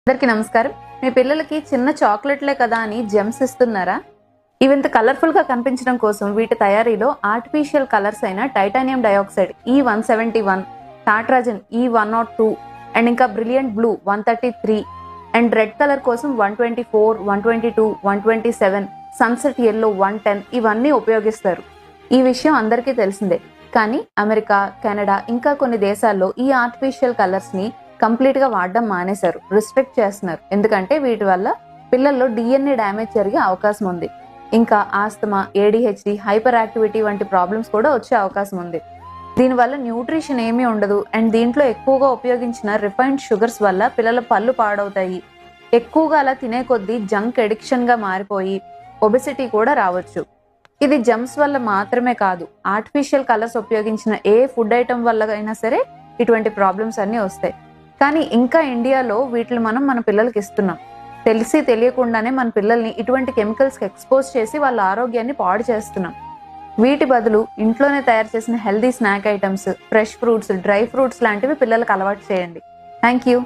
అందరికీ నమస్కారం. మీ పిల్లలకి చిన్న చాక్లెట్లే కదా అని జెమ్స్ ఇస్తున్నారా? ఇవింత కలర్ఫుల్ గా కనిపించడం కోసం వీటి తయారీలో ఆర్టిఫిషియల్ కలర్స్ అయిన titanium dioxide E171, tartrazine E102 and ఇంకా brilliant blue 133 and red colour కోసం 124, 122, 127, సన్సెట్ ఎల్లో 110 ఇవన్నీ ఉపయోగిస్తారు. ఈ విషయం అందరికీ తెలిసిందే. కానీ అమెరికా, కెనడా ఇంకా కొన్ని దేశాల్లో ఈ ఆర్టిఫిషియల్ కలర్స్ ని కంప్లీట్ గా వాడడం మానేశారు, రిస్ట్రిక్ట్ చేస్తున్నారు. ఎందుకంటే వీటి వల్ల పిల్లల్లో DNA డ్యామేజ్ జరిగే అవకాశం ఉంది. ఇంకా ఆస్తమా, ADHD, హైపర్ యాక్టివిటీ వంటి ప్రాబ్లమ్స్ కూడా వచ్చే అవకాశం ఉంది. దీనివల్ల న్యూట్రిషన్ ఏమీ ఉండదు అండ్ దీంట్లో ఎక్కువగా ఉపయోగించిన రిఫైన్డ్ షుగర్స్ వల్ల పిల్లల పళ్ళు పాడవుతాయి. ఎక్కువగా అలా తినే కొద్దీ జంక్ ఎడిక్షన్ గా మారిపోయి ఒబెసిటీ కూడా రావచ్చు. ఇది జమ్స్ వల్ల మాత్రమే కాదు, ఆర్టిఫిషియల్ కలర్స్ ఉపయోగించిన ఏ ఫుడ్ ఐటమ్ వల్ల అయినా సరే ఇటువంటి ప్రాబ్లమ్స్ అన్నీ వస్తాయి. కానీ ఇంకా ఇండియాలో వీటిని మనం మన పిల్లలకి ఇస్తున్నాం. తెలిసి తెలియకుండానే మన పిల్లల్ని ఇటువంటి కెమికల్స్కి ఎక్స్పోజ్ చేసి వాళ్ళ ఆరోగ్యాన్ని పాడు చేస్తున్నాం. వీటి బదులు ఇంట్లోనే తయారు చేసిన healthy snack items, fresh fruits, dry fruits లాంటివి పిల్లలకు అలవాటు చేయండి. Thank you.